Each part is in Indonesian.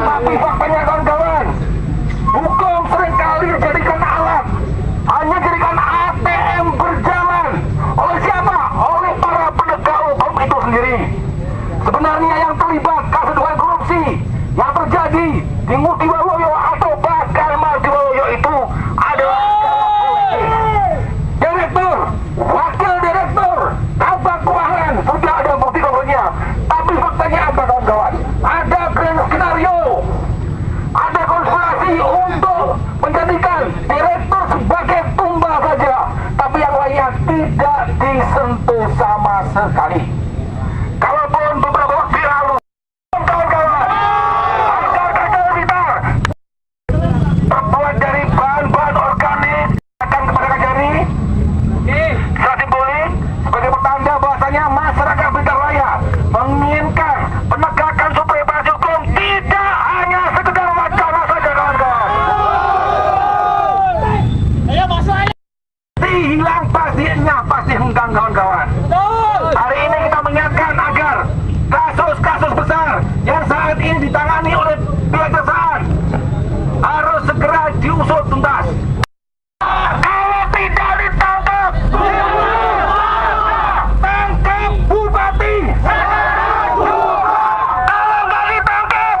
Tapi faktanya kawan-kawan, hukum seringkali dijadikan alat, hanya jadikan ATM berjalan. Oleh siapa? Oleh para penegak hukum itu sendiri. Sebenarnya yang terlibat kasus dugaan korupsi yang terjadi di Ngutiwaluyo atau Bakal Mardiwaluyo itu adalah direktur, wakil direktur, tabak keuangan, sudah ada bukti konkretnya. Tapi faktanya apa kawan-kawan? Ada grand skenario, ada konspirasi untuk menjadikan direktur sebagai tumbal saja, tapi yang lainnya tidak disentuh sama sekali. Kalaupun beberapa waktu lalu kawan-kawan, harga sekitar terbuat dari bahan-bahan organik akan kepada Kajari, sudah diboleh sebagai pertanda bahwasanya masyarakat Blitar Raya menginginkan penegakan supremasi hukum, tidak hanya sekedar wacana saja kawan-kawan. Hilang pastinya, pasti hengkang kawan-kawan. Hari ini kita mengingatkan agar kasus-kasus besar yang saat ini ditangani oleh pihak kejaksaan harus segera diusut tuntas. Kalau tidak ditangkap, tangkap bupati. Kalau nggak ditangkap,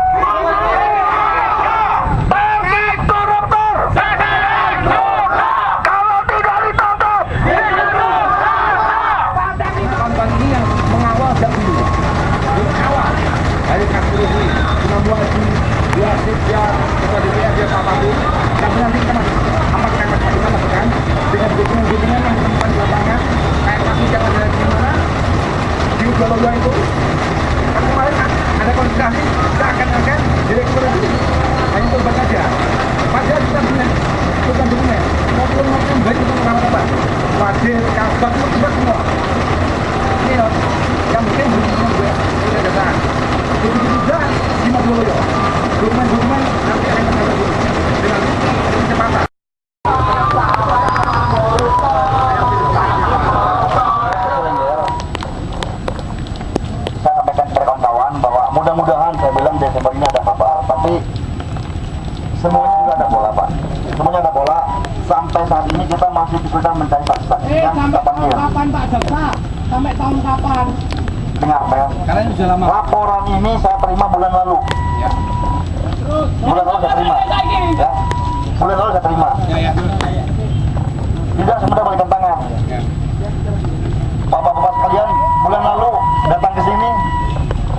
tangkap koruptor. Kalau tidak ditangkap, kawan ini yang mengawal sejak dulu, mengawal dari kasus ini, menambuasi dua sisya ketua DPRD Pak Padu. Tapi nanti kita akan masukkan dengan dukungan-dukungan yang ditemukan di lapangan. Kayak kami jangan ada di mana di Ubalolo itu. Kan kemarin ada konsultasi seakan-akan direktur itu hanya korban saja. Padahal kita punya dokumen maupun baik untuk pengawasan wadir, kasbat, itu semua. Ini loh, yang mungkin belum juga sudah datang. Begitu juga di Mardiwaluyo, dokumen-dokumen nanti akan kita dulu dengan kecepatan. saya sampaikan kepada kawan-kawan bahwa mudah-mudahan, saya bilang Desember ini ada kabar, tapi semuanya juga ada bola Pak, semuanya ada bola. Sampai saat ini kita masih kesulitan mencari saksi yang kita panggil. Kapan Pak Jaksa? Sampai tahun kapan? dengar ya. Karena ini sudah lama. Laporan ini saya terima bulan lalu. Ya. Bulan lalu saya terima. Ya. Bulan lalu saya terima. Ya. Tidak semudah balikan tangan. Ya. Bapak-bapak sekalian, bulan lalu datang ke sini,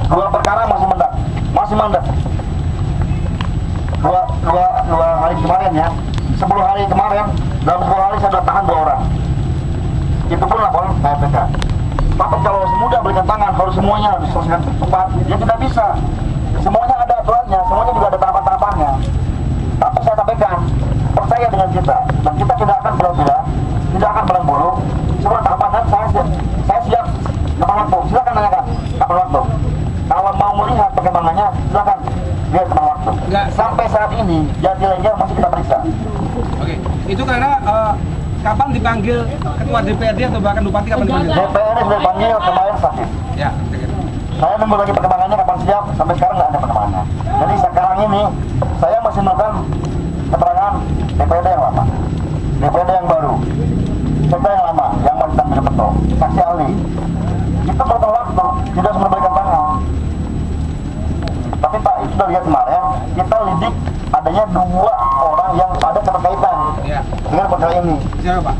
2 perkara masih mandat. Dua hari kemarin ya, 10 hari kemarin, dalam 10 hari saya sudah tahan 2 orang. Itu pun laporan saya PK. Tapi kalau semudah berikan tangan, kalau semuanya diselesaikan cepat, ya tidak bisa. Semuanya ada aturannya, semuanya juga ada tahapan-tahapannya. Tapi saya sampaikan, percaya dengan kita, dan kita tidak akan berbeda, tidak akan berang bulu. Semua tahapan saya siap. Kapan waktu? Silakan tanyakan. Kapan waktu? Kalau mau melihat perkembangannya, silakan lihat kapan waktu. Enggak. Sampai saat ini, Jatilegel masih kita periksa. Oke, itu karena kapan dipanggil ketua DPRD atau bahkan bupati kapan dipanggil? DPRD sudah panggil kemarin sakit. Ya. Saya nunggu lagi perkembangannya kapan siap, sampai sekarang nggak ada perkembangannya. Jadi sekarang ini saya masih melakukan keterangan DPRD yang lama, DPRD yang baru, sekda yang lama, yang masih tampil betul, saksi ahli. Itu perlu waktu, tidak semua berikan tangan. Tapi Pak, itu sudah lihat kemarin, kita lidik adanya 2 orang yang ada keterkaitan dengan perkara ini. Siapa Pak?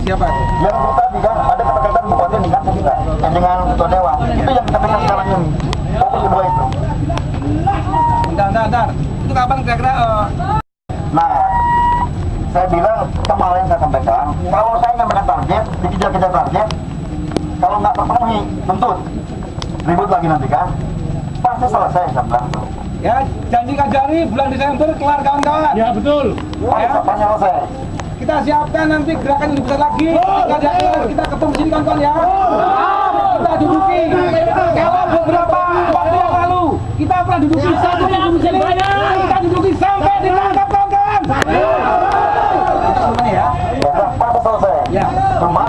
Siapa itu? Yang tadi kan ada keterkaitan bupati dengan kita, dengan ketua dewan. Itu yang kita pegang sekarang ini. Fokus kedua itu. Bentar. Itu kapan kira-kira? Nah, saya bilang kemarin saya sampaikan, kalau saya nyampaikan target, dikejar-kejar target, kalau nggak terpenuhi, tuntut. Ribut lagi nanti kan? Pasti selesai saya bilang tuh. Ya, janji Kajari bulan Desember kelar kawan-kawan. Ya betul. Pasti selesai. Kita siapkan nanti gerakan lebih besar lagi. Kita ketemu sini kawan-kawan ya. Kita duduki. Kalau beberapa waktu yang lalu kita pernah duduki satu minggu sini. Kita duduki sampai ditangkap kawan-kawan. Ya. Ya, pasti selesai. Ya. Cuma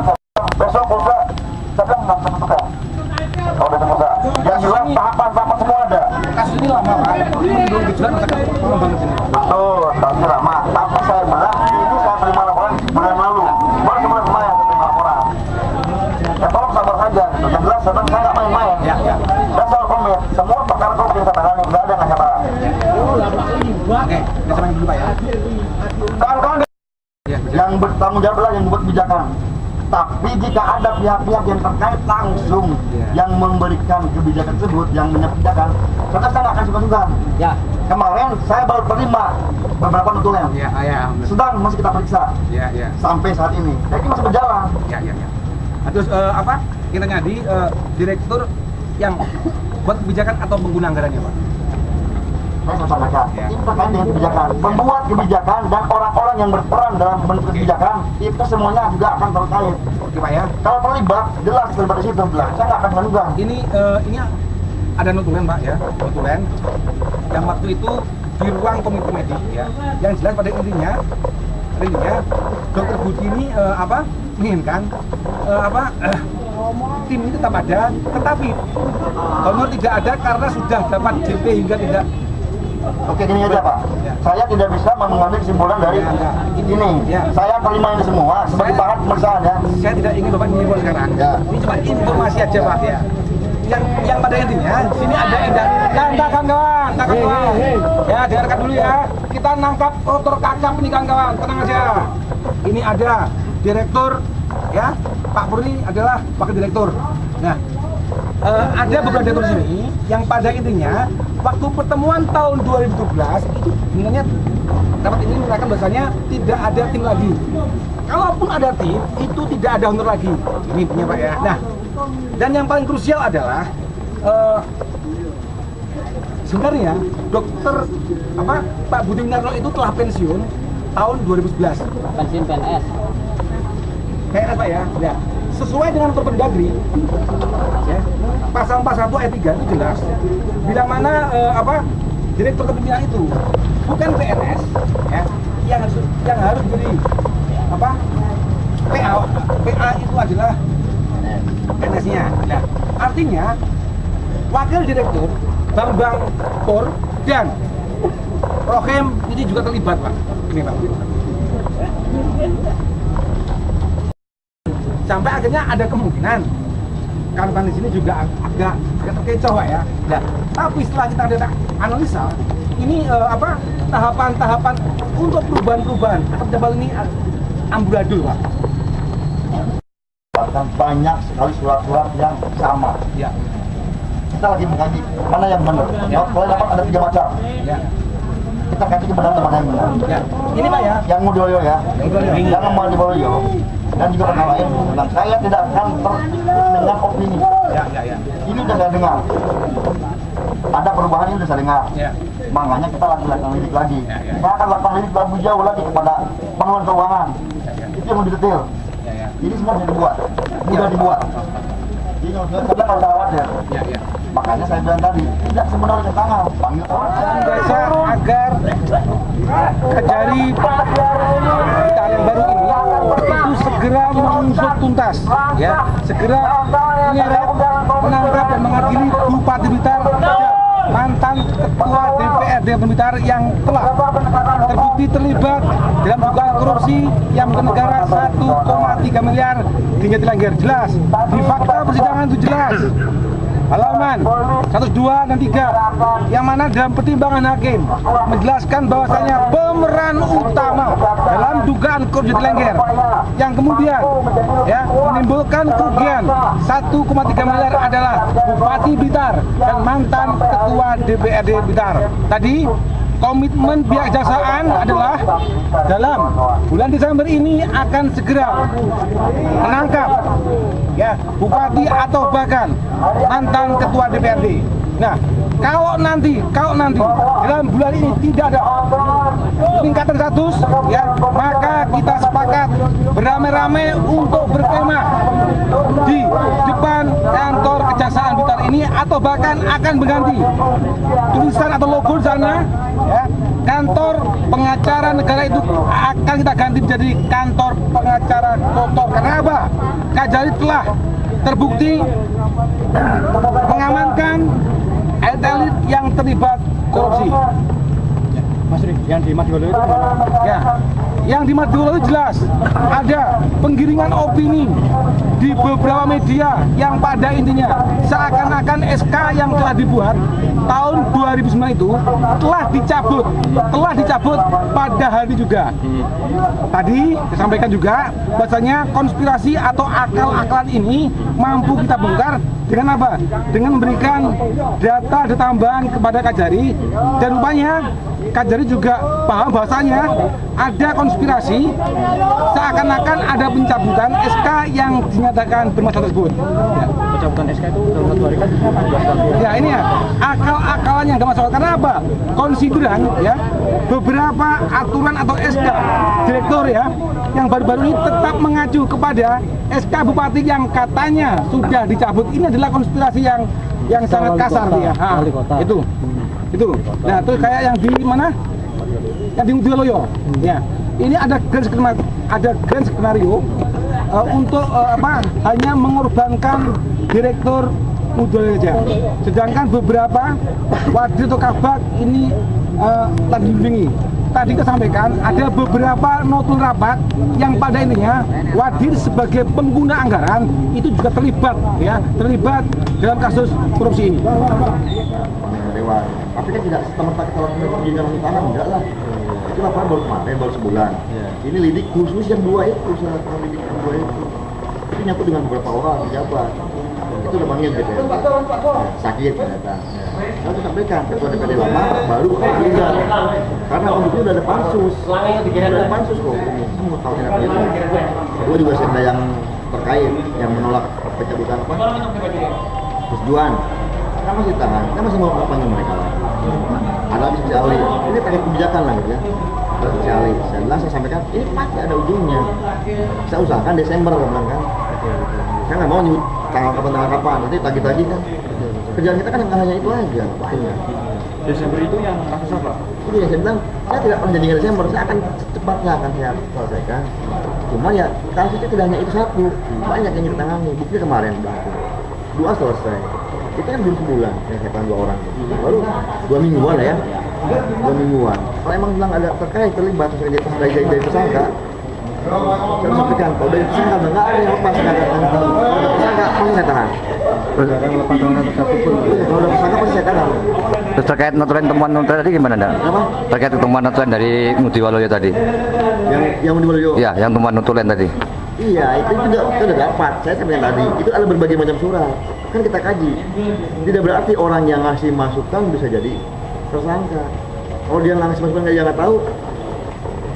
besok pulsa, saya bilang nggak bisa buka. Kalau besok pulsa, yang jelas tahapan semua ada. Kasus ini lama Pak. Menurut gejolak masyarakat pengembangan sini. Betul, tapi lama. Tapi saya bilang ini saya terima laporan bulan lalu. Baru sebulan kemarin saya terima laporan. Ya tolong sabar saja. Yang jelas saya nggak main-main. Ya. Dan soal komit, semua perkara komit saya tangani, nggak ada nggak sabar. Oke, kita sampai dulu Pak ya. Kawan-kawan yang bertanggung jawab adalah yang membuat kebijakan. Tapi jika ada pihak-pihak yang terkait langsung yang memberikan kebijakan tersebut, yang menyampaikan, saya nggak akan suka-suka. Ya. Kemarin saya baru terima beberapa nutulan. Ya. Sedang masih kita periksa. Ya. Sampai saat ini. Jadi masih berjalan. Ya. Terus apa? Kita nyadi direktur yang buat kebijakan atau pengguna anggarannya Pak? Saya sampaikan, Ya. itu terkait dengan kebijakan. Pembuat kebijakan dan orang-orang yang berperan dalam bentuk kebijakan, itu semuanya juga akan terkait. Oke Pak ya. Kalau terlibat, jelas terlibat di situ. Saya nggak akan menduga. Ini ada notulen Pak ya, notulen yang waktu itu di ruang komite medik ya. Yang jelas pada intinya Dokter Budi ini menginginkan tim ini tetap ada, tetapi honor tidak ada karena sudah dapat JP hingga tidak. Oke, gini aja Pak. Ya. Saya tidak bisa mengambil kesimpulan dari ini. Ya. Saya terima ini semua sebagai bahan pemeriksaan ya. Saya tidak ingin Bapak menyimpul sekarang. Ya. Ini cuma informasi aja Pak ya. Yang pada intinya sini ada kawan-kawan. Ya, dengarkan dulu ya. Kita nangkap kotor kakap ini kawan-kawan. Tenang aja. Ini ada direktur ya. Pak Pur ini adalah wakil direktur. Nah, ada beberapa direktur sini yang pada intinya waktu pertemuan tahun 2012 itu sebenarnya dapat ini menerangkan bahasanya tidak ada tim lagi. Kalaupun ada tim, itu tidak ada honor lagi. Ini punya Pak ya. Nah, dan yang paling krusial adalah sebenarnya Pak Budi Winarno itu telah pensiun tahun 2011. Pensiun PNS. PNS Pak ya. Ya. Sesuai dengan Permendagri, ya, pasal 41 ayat 3 itu jelas. Bila mana direktur kepemimpinan itu bukan PNS, ya, yang harus beri PA itu adalah PNS-nya. Nah, artinya wakil direktur Bambang Pur dan Rohem ini juga terlibat Pak. Ini Pak. Sampai akhirnya ada kemungkinan rekan-rekan di sini juga agak terkecoh Pak ya. Nah, tapi setelah kita ada analisa, ini tahapan-tahapan untuk perubahan-perubahan terjebak ini amburadul Pak. Bahkan banyak sekali surat-surat yang sama. Ya. Kita lagi mengkaji mana yang benar. Ya. Kalau dapat ada 3 macam. Ya. Kita kaji kebenaran mana yang benar. Ya. Ini Pak ya. Yang Mudoyo ya. Jangan mau diboyo. Dan juga orang lain. Dan saya tidak akan dengan opini. Ya. Ini sudah saya dengar. Ada perubahan ini sudah saya dengar. Ya. Makanya kita lakukan lidik lagi. Ya. Saya akan lakukan lidik lebih jauh lagi kepada pengelola keuangan. Itu yang lebih detail. Ya. Ini semua bisa dibuat, mudah dibuat. Jadi karena kalau khawatir, Ya. makanya saya bilang tadi tidak sebenarnya tangan, panggil orang. Biasa agar Kajari kita yang baru ini itu segera mengusut tuntas, ya, segera menyeret, menangkap dan mengadili Bupati Blitar dan mantan Ketua DPRD Blitar yang telah terbukti terlibat dalam dugaan korupsi yang merugikan negara 1,3 miliar di Jatilanggar. Jelas di fakta persidangan itu jelas. Halaman 102 dan 3 yang mana dalam pertimbangan hakim menjelaskan bahwasanya pemeran utama dalam dugaan korupsi Jatilanggar yang kemudian ya menimbulkan kerugian 1,3 miliar adalah Bupati Blitar dan mantan Ketua DPRD Blitar. Tadi komitmen pihak kejaksaan adalah dalam bulan Desember ini akan segera menangkap ya bupati atau bahkan mantan ketua DPRD. Nah, kalau nanti dalam bulan ini tidak ada peningkatan status ya, maka kita sepakat beramai-ramai untuk berkemah di depan kantor Kejaksaan Blitar ini atau bahkan akan berganti tulisan atau logo di sana ya. Kantor pengacara negara itu akan kita ganti menjadi kantor pengacara kotor. Karena apa? Kajari telah terbukti mengamankan elit-elit yang terlibat korupsi. Mas Ri, yang di Madiwalo itu Ya, yang di Madiwalo itu jelas ada penggiringan opini di beberapa media yang pada intinya seakan-akan SK yang telah dibuat tahun 2009 itu telah dicabut pada hari juga. Tadi disampaikan juga bahwasanya konspirasi atau akal-akalan ini mampu kita bongkar dengan apa? Dengan memberikan data tambahan kepada Kajari dan rupanya Kajari juga paham bahwasanya ada konspirasi seakan-akan ada pencabutan SK yang dinyatakan bermasalah tersebut. Ya. pencabutan SK itu dalam 1 hari kan Ya ini ya akal-akalannya nggak masalah karena apa? Konsideran ya beberapa aturan atau SK direktur ya yang baru-baru ini tetap mengacu kepada SK Bupati yang katanya sudah dicabut. Ini adalah konspirasi yang sangat kasar ya. Itu. Nah, terus kayak yang di mana? Yang di Mudioloyo. Ya. Ini ada grand skenario untuk hanya mengorbankan direktur Mudioloyo saja. Sedangkan beberapa wadir atau kabak ini telah dibimbingi. Tadi kita sampaikan ada beberapa notul rapat yang pada intinya wadir sebagai pengguna anggaran itu juga terlibat dalam kasus korupsi ini. Dewan. Tapi kan tidak semerta kalau di dalam tangan enggak lah. Itu laporan baru kemarin, baru sebulan. Ini lidik khusus yang 2 itu, salah satu lidik yang 2 itu. Itu nyangkut dengan beberapa orang pejabat. Itu udah manggil DPR. Sakit ternyata. Saya sampaikan ketua DPD lama baru meninggal. Karena waktu itu udah ada pansus. Udah ada pansus kok. Semua tahu kenapa itu. Kedua juga senda yang terkait yang menolak pencabutan apa? Persetujuan. Kita masih tahan, kita masih mau panggil mereka lagi. Ada lagi spesialis, ini terkait kebijakan lah gitu ya. Ada spesialis, saya sampaikan, ini pasti ada ujungnya. Saya usahakan Desember kan. Saya nggak mau nyebut tanggal kapan, nanti tagih-tagih kan. Kerjaan kita kan hanya itu aja, banyak. Desember itu yang kasus apa? Itu yang saya bilang, saya tidak pernah janjikan Desember, saya akan secepatnya akan saya selesaikan. Cuma ya, kasusnya tidak hanya itu satu, banyak yang ditangani. Bukti kemarin, 2 selesai. Itu kan belum sebulan, yang saya panggil 2 orang. Baru 2 mingguan lah ya. 2 mingguan. Kalau emang bilang ada terlibat, dari tersangka, saya sampaikan, kalau dari tersangka nggak ada yang lepas, nggak ada tersangka, pasti saya tahan. Jangan lepas tangan atau satu pun. Kalau udah tersangka pasti saya tahan. Terus terkait notulen temuan notulen tadi gimana Ndak? Apa? Terkait temuan notulen dari Ngudi Waluyo tadi. Yang di Waluyo. Ya, yang temuan notulen tadi. Iya, itu juga kita udah dapat. Saya sampaikan tadi, itu ada berbagai macam surat. Kan kita kaji. Tidak berarti orang yang ngasih masukan bisa jadi tersangka. Kalau dia ngasih masukan dia nggak tahu,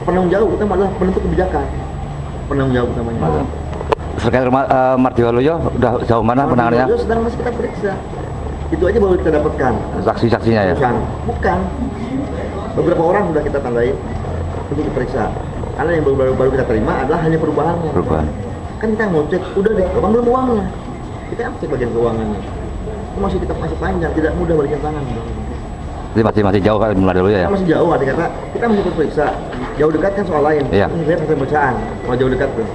penanggung jawab utama adalah penentu kebijakan. Penanggung jawab utamanya. Terkait rumah Mardi Waluyo udah jauh mana penanganannya? Waluyo sedang masih kita periksa. Itu aja baru kita dapatkan. Saksi-saksinya ya? Bukan. Beberapa orang sudah kita tandai untuk diperiksa. Karena yang baru kita terima adalah hanya perubahannya. Perubahan. Kan kita mau cek, udah deh, abang belum uangnya. Kita cek bagian keuangannya. Itu masih panjang, tidak mudah balikin tangan. Jadi masih jauh kan mulai dulu ya? Kita masih jauh, arti kata kita masih periksa. Jauh dekat kan soal lain. Iya. Ini lihat hasil pemeriksaan. Kalau jauh dekat tuh.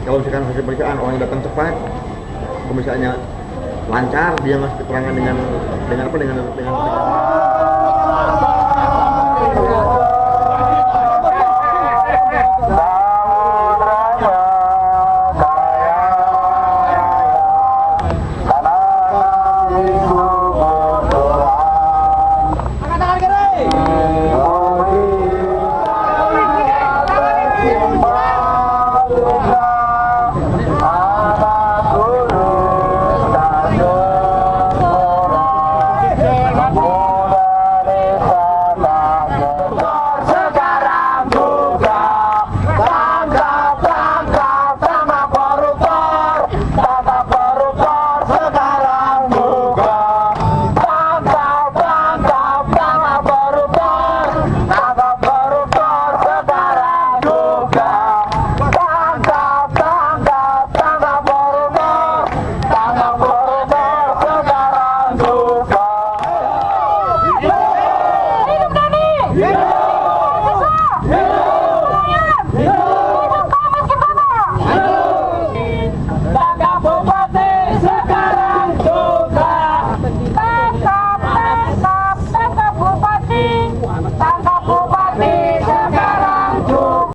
Kalau misalkan hasil pemeriksaan orang yang datang cepat, pemeriksaannya lancar, dia ngasih keterangan dengan